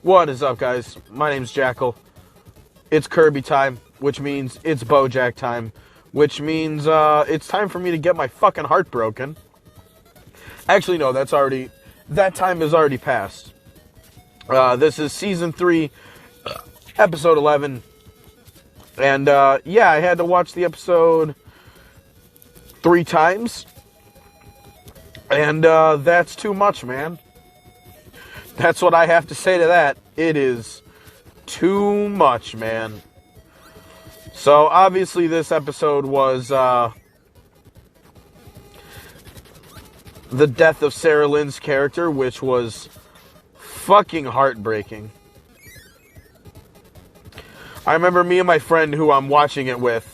What is up, guys? My name's Jackal. It's Kirby time, which means it's Bojack time, which means it's time for me to get my fucking heart broken. Actually, no, that time has already passed. This is Season 3, Episode 11, and yeah, I had to watch the episode 3 times, and that's too much, man. That's what I have to say to that. It is too much, man. So, obviously, this episode was the death of Sarah Lynn's character, which was fucking heartbreaking. I remember me and my friend who I'm watching it with,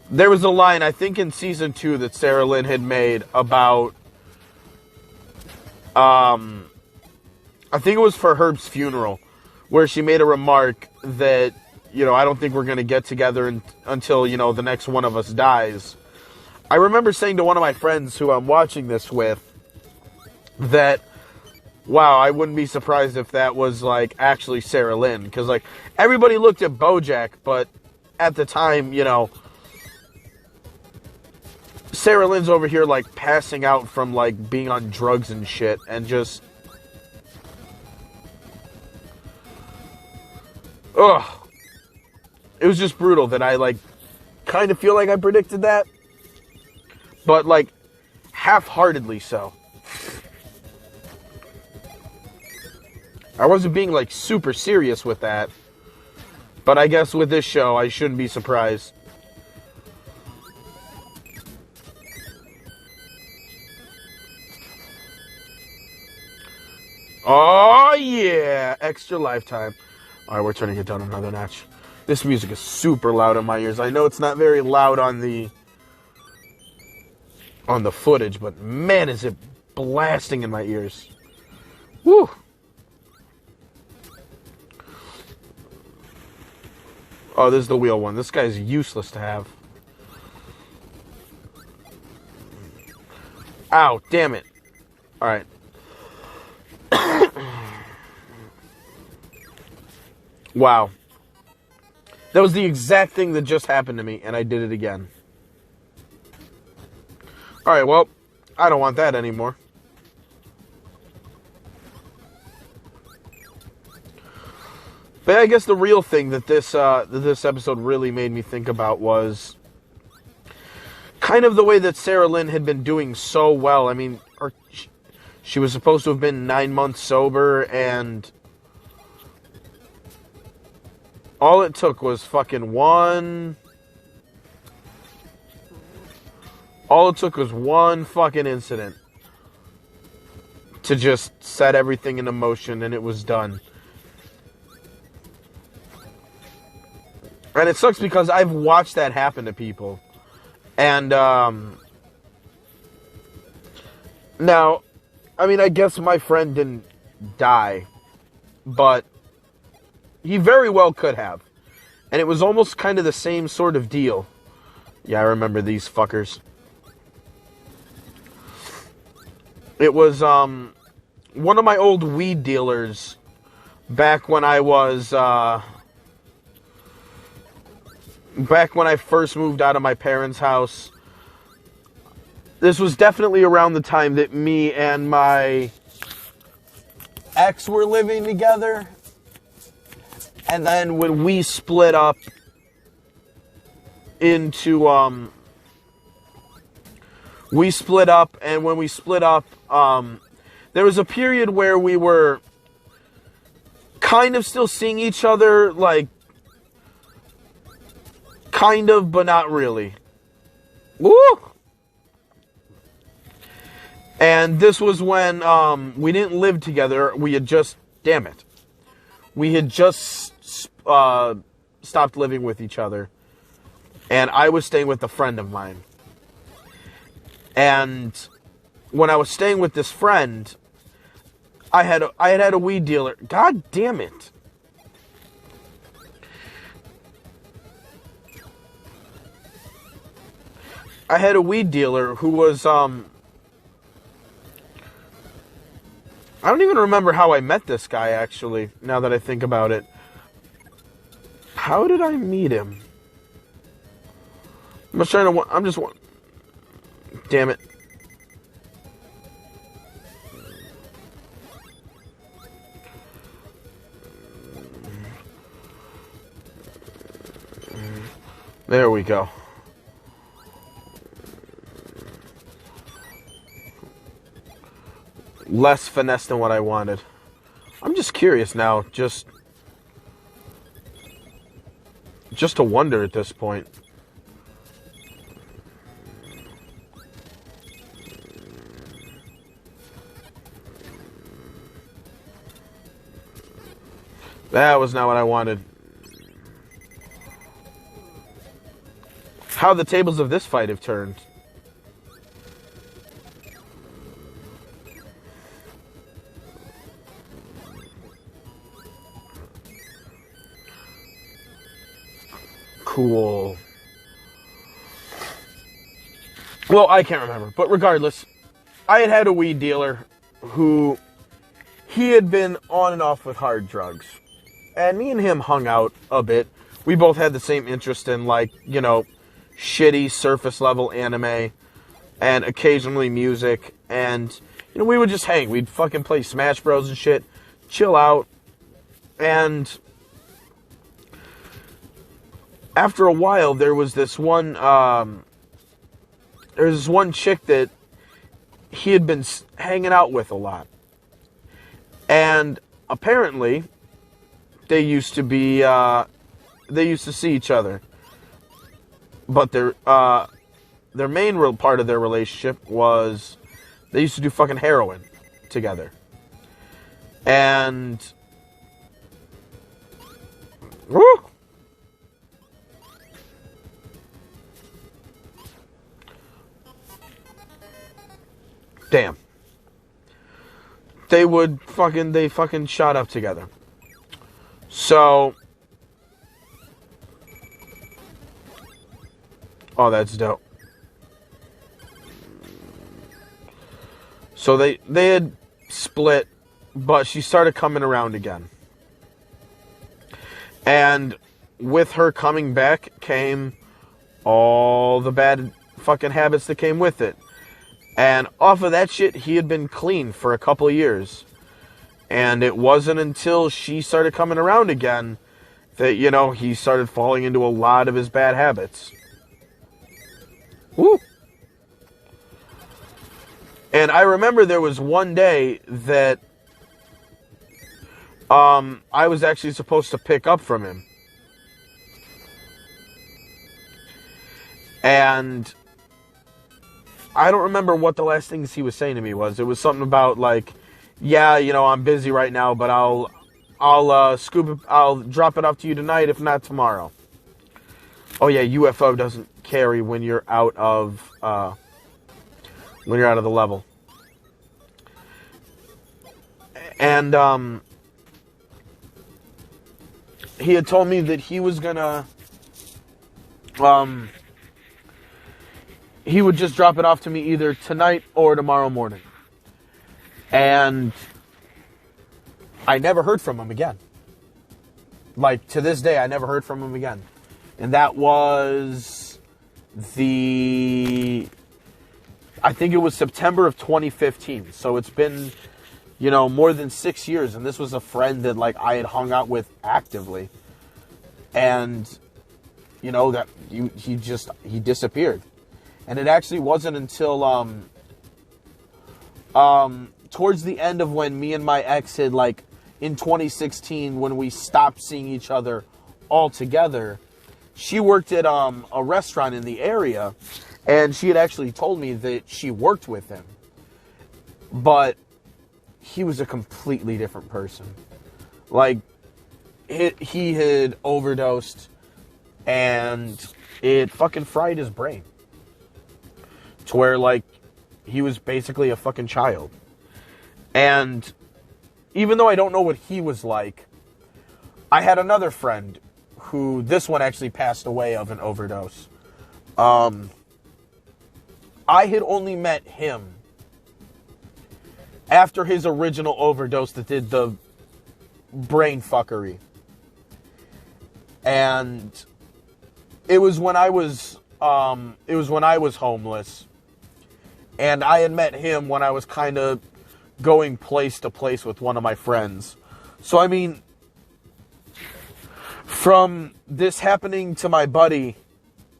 there was a line, I think in Season 2, that Sarah Lynn had made about, I think it was for Herb's funeral, where she made a remark that, you know, I don't think we're going to get together until, you know, the next one of us dies. I remember saying to one of my friends who I'm watching this with that, wow, I wouldn't be surprised if that was, like, actually Sarah Lynn. Because, like, everybody looked at Bojack, but at the time, you know, Sarah Lynn's over here, like, passing out from, like, being on drugs and shit, and just... ugh. It was just brutal that I, like, kind of feel like I predicted that. But, like, half-heartedly so. I wasn't being, like, super serious with that. But I guess with this show, I shouldn't be surprised. Oh, yeah! Extra lifetime. Alright, we're turning it down another notch. This music is super loud in my ears. I know it's not very loud on the footage, but man, is it blasting in my ears. Woo! Oh, this is the wheel one. This guy's useless to have. Ow, damn it. Alright. Wow. That was the exact thing that just happened to me, and I did it again. Alright, well, I don't want that anymore. But I guess the real thing that this episode really made me think about was kind of the way that Sarah Lynn had been doing so well. I mean, she was supposed to have been 9 months sober, and all it took was fucking one fucking incident to just set everything into motion, and it was done. And it sucks because I've watched that happen to people. And, now, I mean, I guess my friend didn't die, but he very well could have. And it was almost kind of the same sort of deal. Yeah, I remember these fuckers. It was, one of my old weed dealers back when I was, back when I first moved out of my parents' house. This was definitely around the time that me and my ex were living together. And then when we split up into, and when we split up, there was a period where we were kind of still seeing each other, like, kind of, but not really. Woo! And this was when, we didn't live together. We had just, damn it. We had just stopped living with each other, and I was staying with a friend of mine. And when I was staying with this friend, I had a weed dealer. God damn it! I had a weed dealer who was I don't even remember how I met this guy, actually, now that I think about it. How did I meet him? I'm just... Damn it. There we go. Less finesse than what I wanted. I'm just curious now, just to wonder at this point. That was not what I wanted. How the tables of this fight have turned. Cool. Well, I can't remember, but regardless, I had a weed dealer who he had been on and off with hard drugs. And me and him hung out a bit. We both had the same interest in, like, you know, shitty surface level anime and occasionally music. And, you know, we would just hang. We'd fucking play Smash Bros and shit, chill out. And after a while, there was this one chick that he had been hanging out with a lot. And apparently, they used to see each other. But their main real part of their relationship was they used to do fucking heroin together. And woo! Damn. They fucking shot up together. So, oh, that's dope. So they had split, but she started coming around again. And with her coming back came all the bad fucking habits that came with it. And off of that shit, he had been clean for a couple of years. And it wasn't until she started coming around again that, you know, he started falling into a lot of his bad habits. Woo! And I remember there was one day that I was actually supposed to pick up from him. And I don't remember what the last things he was saying to me was. It was something about, like, yeah, you know, I'm busy right now, but I'll drop it off to you tonight, if not tomorrow. Oh yeah, UFO doesn't carry when you're out of the level. And he had told me that he was gonna he would just drop it off to me either tonight or tomorrow morning. And I never heard from him again. Like, to this day, I never heard from him again. And that was I think it was September of 2015. So it's been, you know, more than 6 years. And this was a friend that, like, I had hung out with actively. And, you know, that he disappeared. And it actually wasn't until towards the end of when me and my ex had, like, in 2016, when we stopped seeing each other altogether, she worked at a restaurant in the area, and she had actually told me that she worked with him. But he was a completely different person. Like, he had overdosed, and it fucking fried his brain. To where, like, he was basically a fucking child. And even though I don't know what he was like, I had another friend who, this one actually passed away of an overdose. I had only met him after his original overdose that did the brain fuckery. And it was when I was homeless, and I had met him when I was kind of going place to place with one of my friends. So I mean, from this happening to my buddy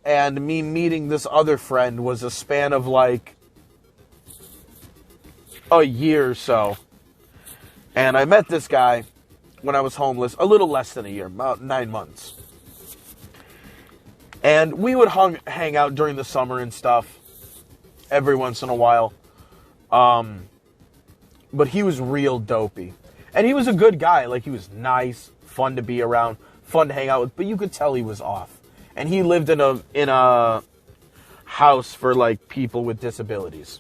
and me meeting this other friend was a span of like a year or so. And I met this guy when I was homeless, a little less than a year, about 9 months. And we would hang out during the summer and stuff every once in a while. But he was real dopey. And he was a good guy. Like, he was nice, fun to be around, fun to hang out with. But you could tell he was off. And he lived in a house for, like, people with disabilities.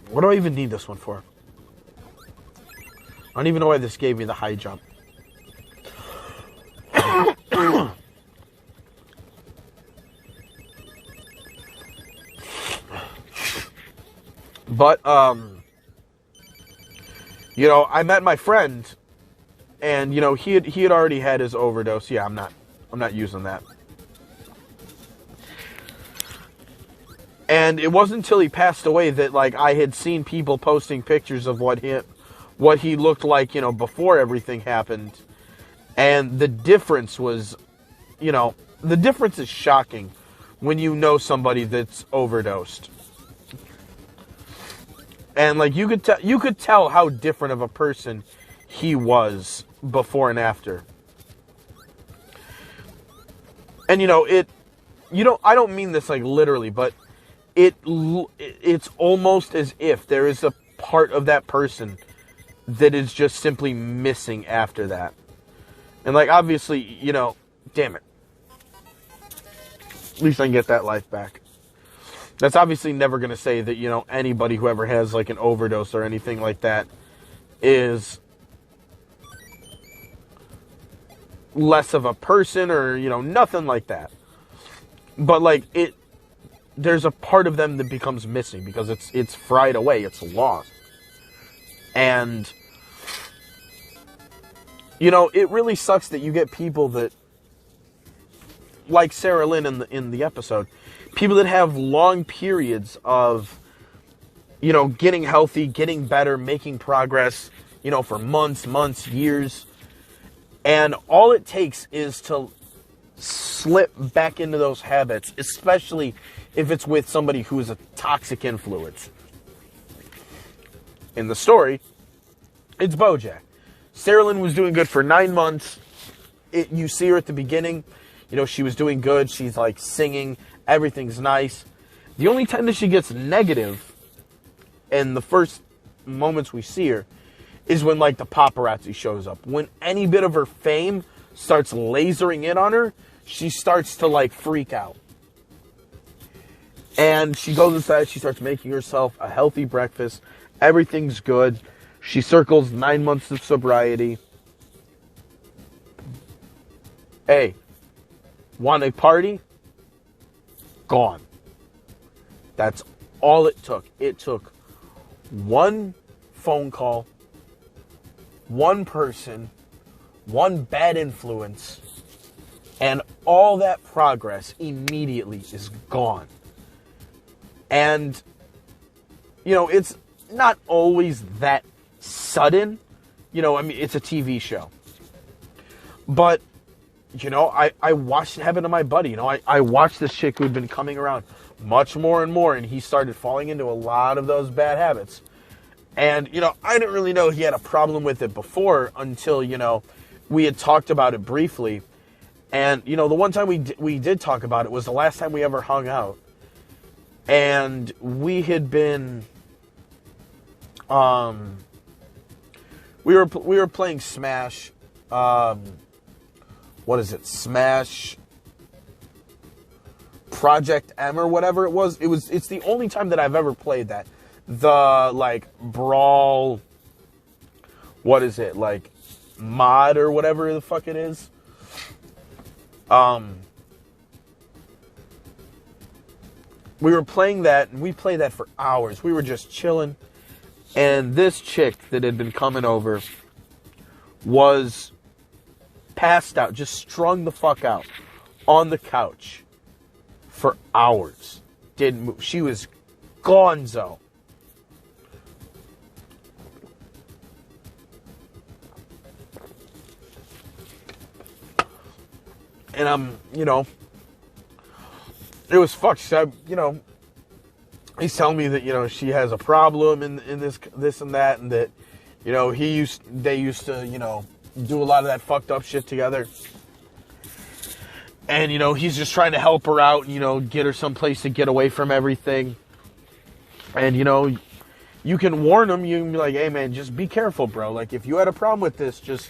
What do I even need this one for? I don't even know why this gave me the high jump. But, you know, I met my friend, and, you know, he had already had his overdose. Yeah, I'm not using that. And it wasn't until he passed away that, like, I had seen people posting pictures of what he looked like, you know, before everything happened. And the difference was, you know, the difference is shocking when you know somebody that's overdosed. And, like, you could tell how different of a person he was before and after. And, you know, I don't mean this, like, literally, but it's almost as if there is a part of that person that is just simply missing after that. And, like, obviously, you know, damn it. At least I can get that life back. That's obviously never going to say that, you know, anybody who ever has, like, an overdose or anything like that is less of a person or, you know, nothing like that. But, like, there's a part of them that becomes missing because it's fried away, it's lost. And, you know, it really sucks that you get people that, like Sarah Lynn in the episode, people that have long periods of, you know, getting healthy, getting better, making progress, you know, for months, years. And all it takes is to slip back into those habits, especially if it's with somebody who is a toxic influence. In the story, it's Bojack. Sarah Lynn was doing good for 9 months. You see her at the beginning. You know, she was doing good. She's, like, singing. Everything's nice. The only time that she gets negative, in the first moments we see her, is when, like, the paparazzi shows up. When any bit of her fame starts lasering in on her, she starts to, like, freak out. And she goes inside, she starts making herself a healthy breakfast. Everything's good. She circles 9 months of sobriety. Hey, want a party? Gone. That's all it took. It took one phone call, one person, one bad influence, and all that progress immediately is gone. And, you know, it's not always that sudden. You know, I mean, it's a TV show. But, you know, I watched it happen to my buddy. You know, I watched this chick who'd been coming around much more and more, and he started falling into a lot of those bad habits. And, you know, I didn't really know he had a problem with it before until, you know, we had talked about it briefly. And, you know, the one time we did talk about it was the last time we ever hung out. And we had been, we were playing Smash, what is it, Smash Project M or whatever it was. It's the only time that I've ever played that. the, like, Brawl, what is it, like, mod or whatever the fuck it is. We were playing that, and we played that for hours. We were just chilling, and this chick that had been coming over was passed out, just strung the fuck out on the couch for hours. Didn't move. She was gonzo. And I'm, it was fucked. So, he's telling me that, she has a problem in this and that, and that, they used to, do a lot of that fucked up shit together. And, he's just trying to help her out, get her someplace to get away from everything. And, you can warn him. You can be like, hey, man, just be careful, bro. Like, if you had a problem with this, just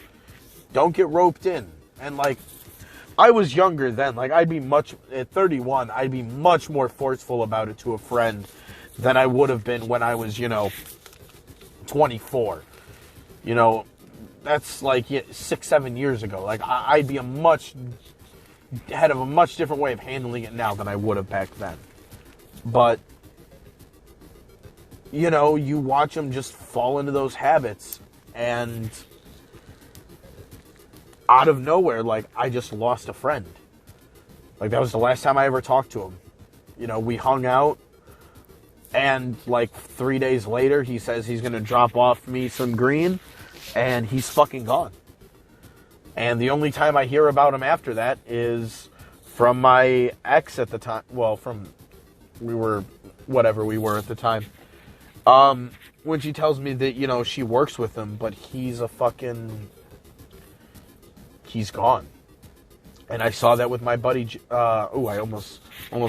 don't get roped in. And, like, I was younger then. Like, at 31, I'd be much more forceful about it to a friend than I would have been when I was, 24. That's like 6-7 years ago. Like, I'd be head of a much different way of handling it now than I would have back then. But, you watch them just fall into those habits, and out of nowhere, like, I just lost a friend. Like, that was the last time I ever talked to him. We hung out, and, like, 3 days later, he says he's going to drop off me some green, and he's fucking gone. And the only time I hear about him after that is from my ex at the time. Well, we were at the time. When she tells me that, she works with him, but he's gone. And I saw that with my buddy, I almost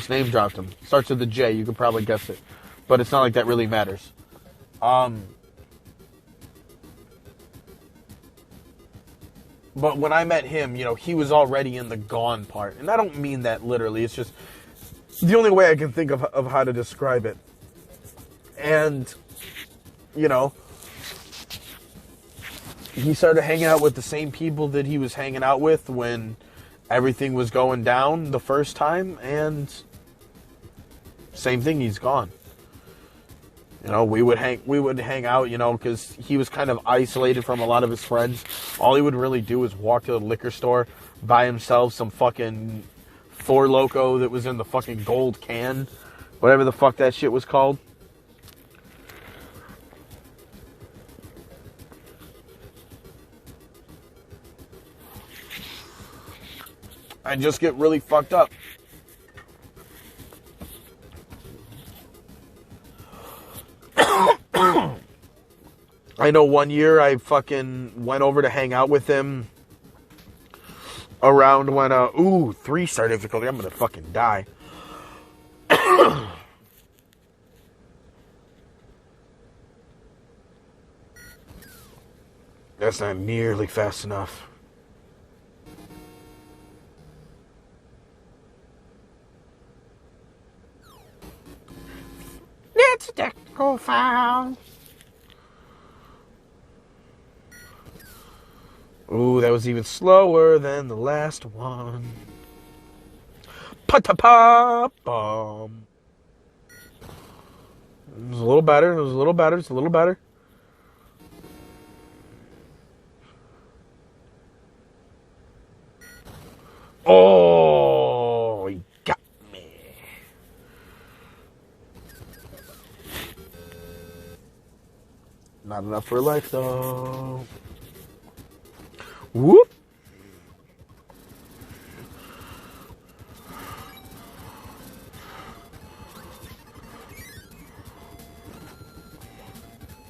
name dropped him. Starts with a J, you could probably guess it. But it's not like that really matters. But when I met him, he was already in the gone part. And I don't mean that literally, it's just the only way I can think of how to describe it. And, he started hanging out with the same people that he was hanging out with when everything was going down the first time, and same thing, he's gone. We would hang out, because he was kind of isolated from a lot of his friends. All he would really do is walk to the liquor store, buy himself some fucking Four Loko that was in the fucking gold can, whatever the fuck that shit was called. And just get really fucked up. I know one year I fucking went over to hang out with him around when, 3-star difficulty, I'm gonna fucking die. That's not nearly fast enough. It's a technical foul. Ooh, that was even slower than the last one. Pa-ta-pa-bum. It was a little better. It's a little better. Oh, he got me. Not enough for life, though. Whoop.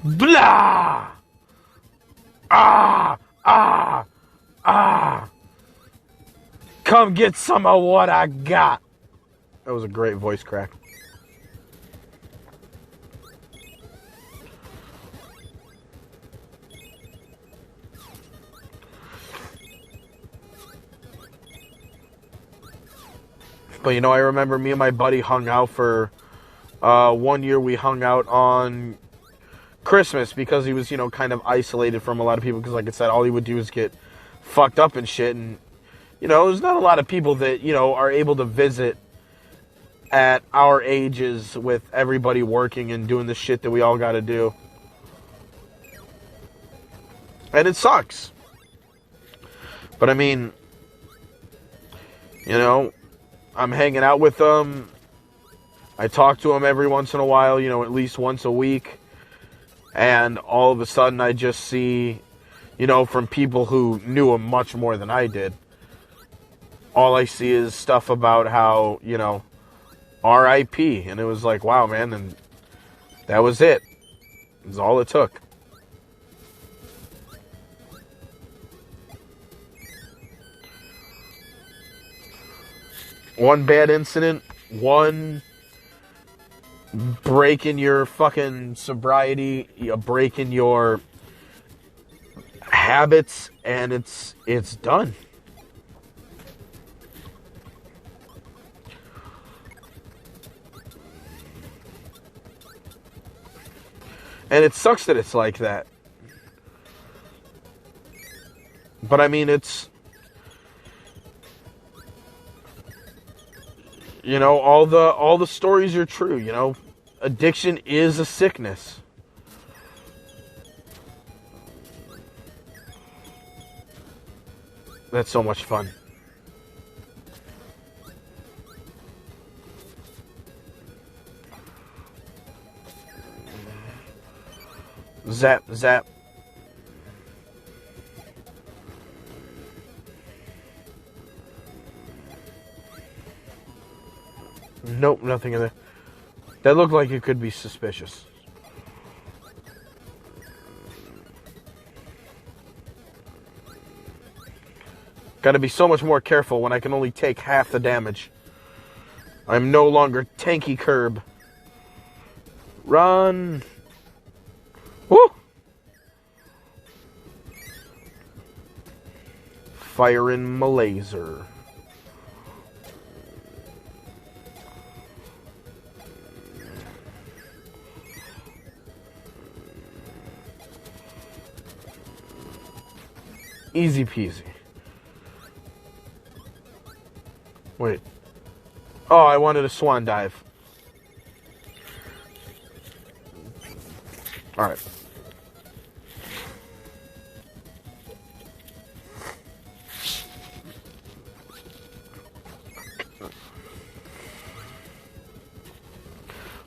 Blah. Come get some of what I got. That was a great voice crack. But I remember me and my buddy hung out for One year we hung out on Christmas because he was, kind of isolated from a lot of people because, like I said, all he would do is get fucked up and shit. And, there's not a lot of people that, are able to visit at our ages with everybody working and doing the shit that we all got to do. And it sucks. But I mean, I'm hanging out with them. I talk to them every once in a while, at least once a week. And all of a sudden I just see, from people who knew him much more than I did, all I see is stuff about how, R.I.P. And it was like, wow, man, and that was it. It was all it took. One bad incident, one break in your fucking sobriety, a break in your habits, and it's done. And it sucks that it's like that. But I mean, it's, all the stories are true, Addiction is a sickness. That's so much fun. Zap, zap. Nope, nothing in there. That looked like it could be suspicious. Gotta be so much more careful when I can only take half the damage. I'm no longer tanky Curb. Run! Woo! Firing my laser. Easy peasy. Wait. Oh, I wanted a swan dive. Alright.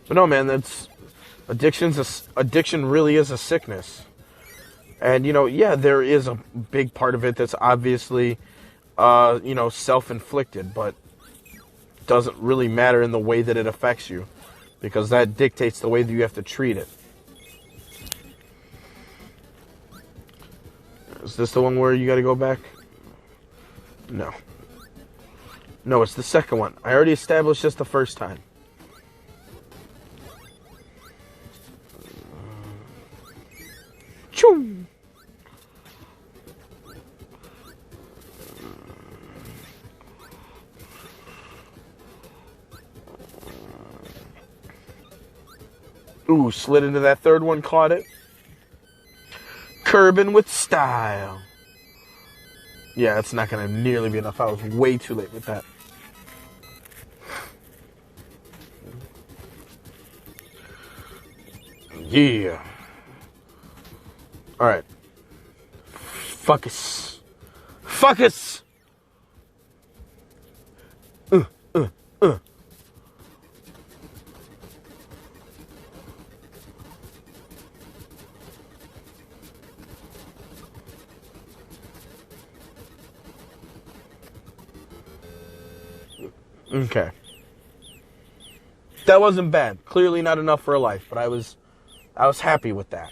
But no, man, addiction really is a sickness. And, yeah, there is a big part of it that's obviously, self-inflicted, but doesn't really matter in the way that it affects you, because that dictates the way that you have to treat it. Is this the one where you gotta go back? No. No, it's the second one. I already established this the first time. Choo! Ooh, slid into that third one, caught it. Curbing with style. Yeah, it's not going to nearly be enough. I was way too late with that. Yeah. Alright. Fuckus. Fuckus! Okay. That wasn't bad. Clearly not enough for a life, but I was happy with that.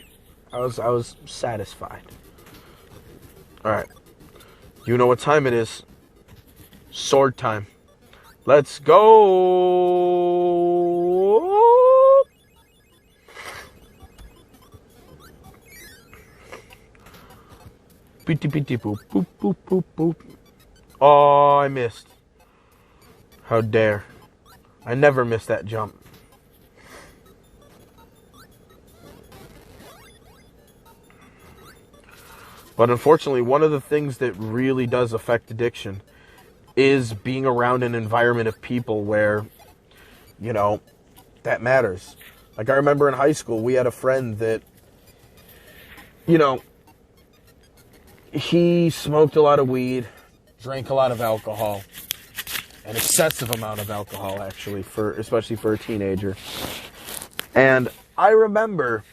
I was satisfied. Alright. You know what time it is. Sword time. Let's go. Beep, beep, beep, boop, boop, boop, boop, boop. Oh, I missed. How dare. I never miss that jump. But unfortunately, one of the things that really does affect addiction is being around an environment of people where, you know, that matters. Like, I remember in high school, we had a friend that, you know, he smoked a lot of weed, drank a lot of alcohol, an excessive amount of alcohol, actually, especially for a teenager. And I remember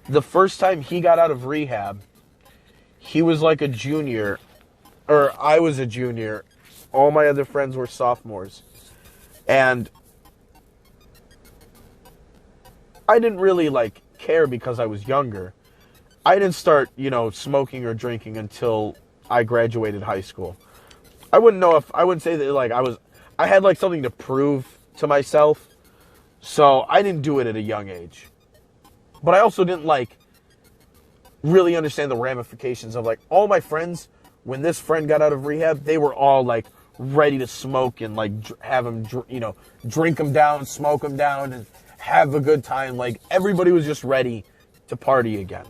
the first time he got out of rehab, he was like a junior, or I was a junior. All my other friends were sophomores. And I didn't really, like, care because I was younger. I didn't start, you know, smoking or drinking until I graduated high school. I wouldn't say that, like, I had, like, something to prove to myself. So I didn't do it at a young age. But I also didn't, like, really understand the ramifications of, like, all my friends, when this friend got out of rehab, they were all, like, ready to smoke and, like, have him, you know, drink him down, smoke him down, and have a good time. Like, everybody was just ready to party again.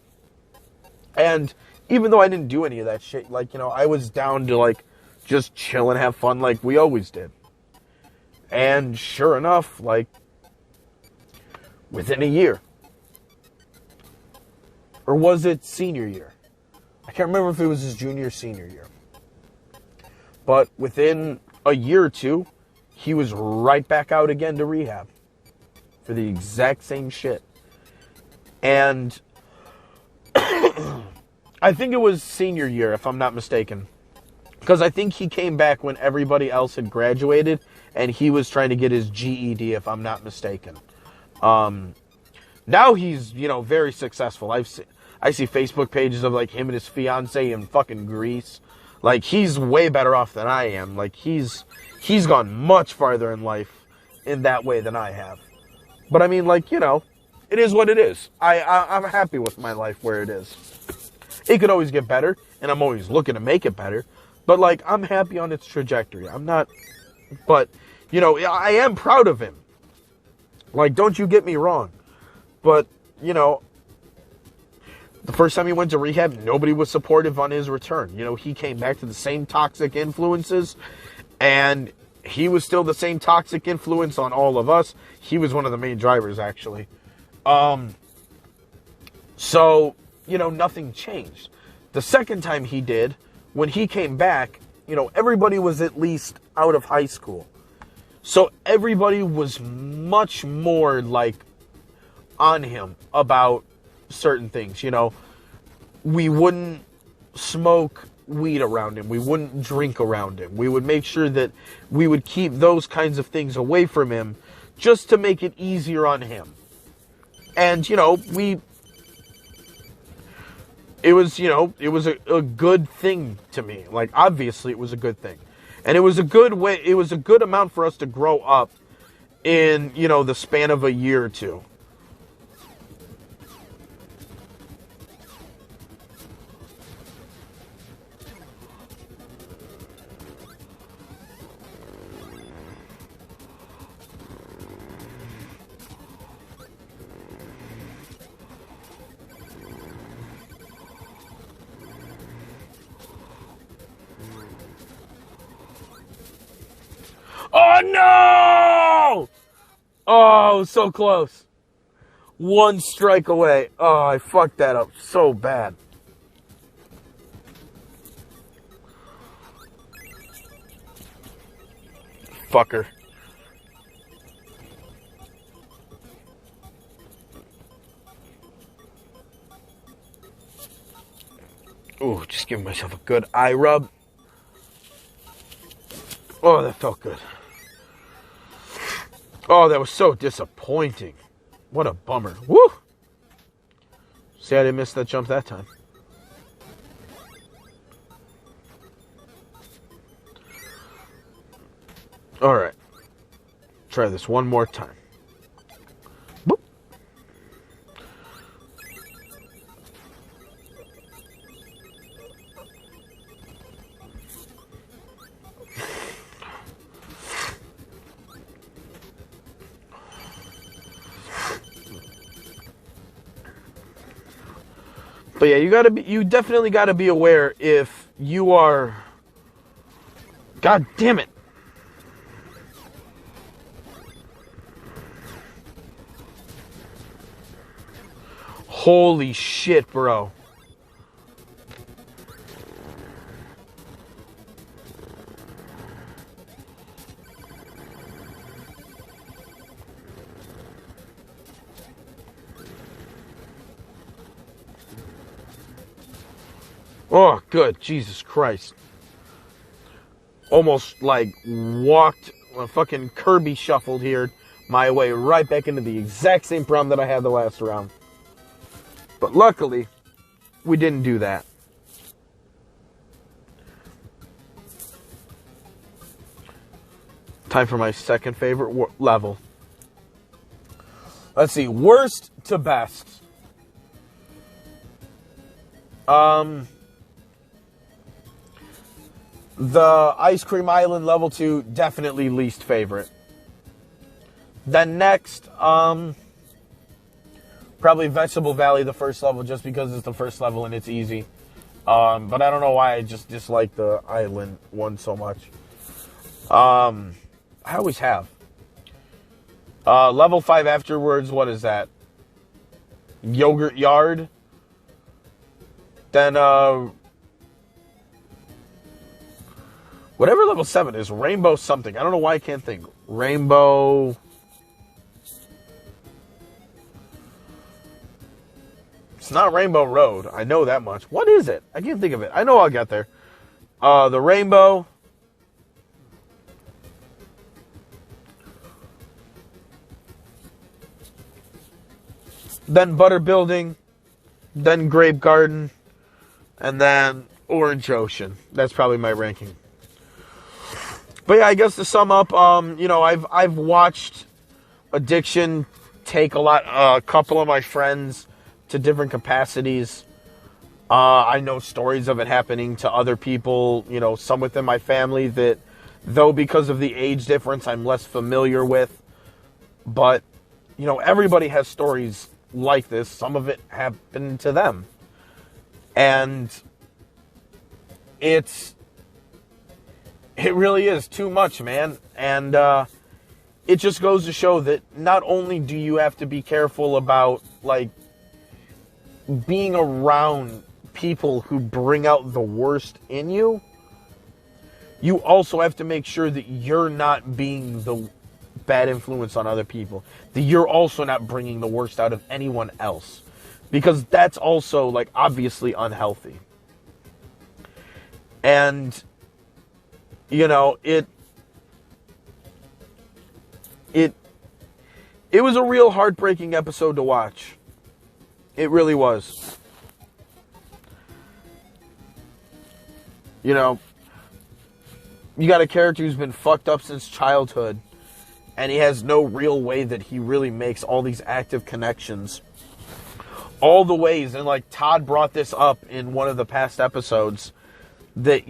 And even though I didn't do any of that shit, like, you know, I was down to, like, just chill and have fun like we always did. And sure enough, like, within a year, or was it senior year? I can't remember if it was his junior or senior year. But within a year or two, he was right back out again to rehab for the exact same shit. And I think it was senior year, if I'm not mistaken. Because I think he came back when everybody else had graduated, and he was trying to get his GED, if I'm not mistaken. Now he's, you know, very successful. I see Facebook pages of, like, him and his fiance in fucking Greece. Like, he's way better off than I am. Like, he's gone much farther in life in that way than I have. But I mean, like, you know, it is what it is. I'm happy with my life where it is. It could always get better, and I'm always looking to make it better. But, like, I'm happy on its trajectory. I'm not, but, you know, I am proud of him. Like, don't you get me wrong. But, you know, the first time he went to rehab, nobody was supportive on his return. You know, he came back to the same toxic influences, and he was still the same toxic influence on all of us. He was one of the main drivers, actually. So, you know, nothing changed. The second time he did, when he came back, you know, everybody was at least out of high school. So everybody was much more, like, on him about certain things, you know. We wouldn't smoke weed around him. We wouldn't drink around him. We would make sure that we would keep those kinds of things away from him just to make it easier on him. And, you know, it was a good thing to me. Like, obviously it was a good thing. And it was a good way, it was a good amount for us to grow up in, you know, the span of a year or two. Oh, no! Oh, so close. One strike away. Oh, I fucked that up so bad. Fucker. Ooh, just giving myself a good eye rub. Oh, that felt good. Oh, that was so disappointing. What a bummer. Woo! See, I didn't miss that jump that time. Alright. Try this one more time. Boop. But yeah, you definitely gotta be aware if you are, God damn it. Holy shit, bro. Oh, good. Jesus Christ. Almost like walked, fucking Kirby shuffled here my way right back into the exact same problem that I had the last round. But luckily, we didn't do that. Time for my second favorite level. Let's see, worst to best. The Ice Cream Island level 2, definitely least favorite. Then next, probably Vegetable Valley, the first level, just because it's the first level and it's easy. But I don't know why I just dislike the island one so much. I always have. Level 5 afterwards, what is that? Yogurt Yard. Then, whatever level 7 is, Rainbow something. I don't know why I can't think. Rainbow. It's not Rainbow Road. I know that much. What is it? I can't think of it. I know I'll get there. The Rainbow. Then Butter Building. Then Grape Garden. And then Orange Ocean. That's probably my ranking. But yeah, I guess to sum up, I've watched Addiction take a couple of my friends to different capacities. I know stories of it happening to other people, some within my family that, though because of the age difference, I'm less familiar with. But, everybody has stories like this. Some of it happened to them. And it really is too much, man. And it just goes to show that not only do you have to be careful about, being around people who bring out the worst in you, you also have to make sure that you're not being the bad influence on other people. That you're also not bringing the worst out of anyone else. Because that's also, obviously unhealthy. And, it was a real heartbreaking episode to watch. It really was. You got a character who's been fucked up since childhood, and he has no real way that he really makes all these active connections. All the ways, and Todd brought this up in one of the past episodes, that,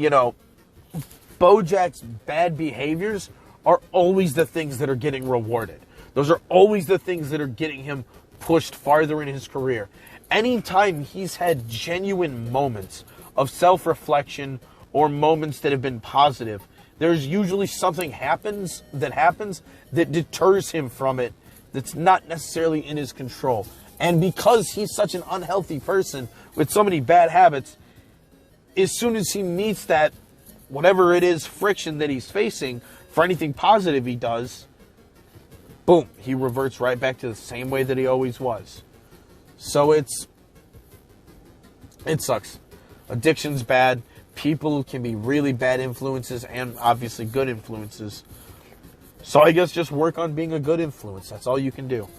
Bojack's bad behaviors are always the things that are getting rewarded. Those are always the things that are getting him pushed farther in his career. Anytime he's had genuine moments of self-reflection or moments that have been positive, there's usually something happens that deters him from it that's not necessarily in his control. And because he's such an unhealthy person with so many bad habits, as soon as he meets that, whatever it is, friction that he's facing for anything positive he does, boom, he reverts right back to the same way that he always was. So it sucks. Addiction's bad. People can be really bad influences and obviously good influences. So I guess just work on being a good influence. That's all you can do.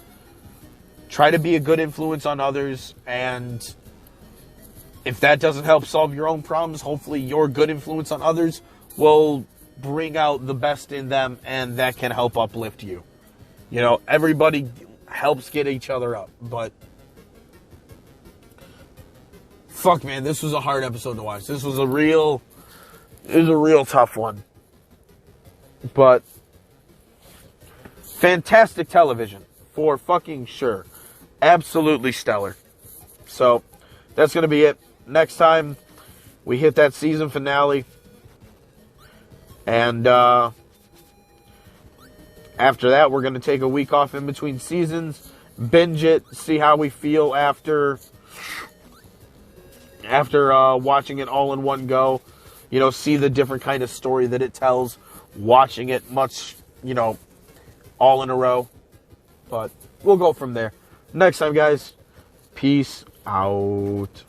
Try to be a good influence on others, and if that doesn't help solve your own problems, hopefully your good influence on others will bring out the best in them, and that can help uplift you. Everybody helps get each other up, but fuck, man, this was a hard episode to watch. This was a real tough one. But fantastic television, for fucking sure. Absolutely stellar. So, that's going to be it. Next time, we hit that season finale. And after that, we're going to take a week off in between seasons, binge it, see how we feel after watching it all in one go. You know, see the different kind of story that it tells, watching it much, you know, all in a row. But we'll go from there. Next time, guys, peace out.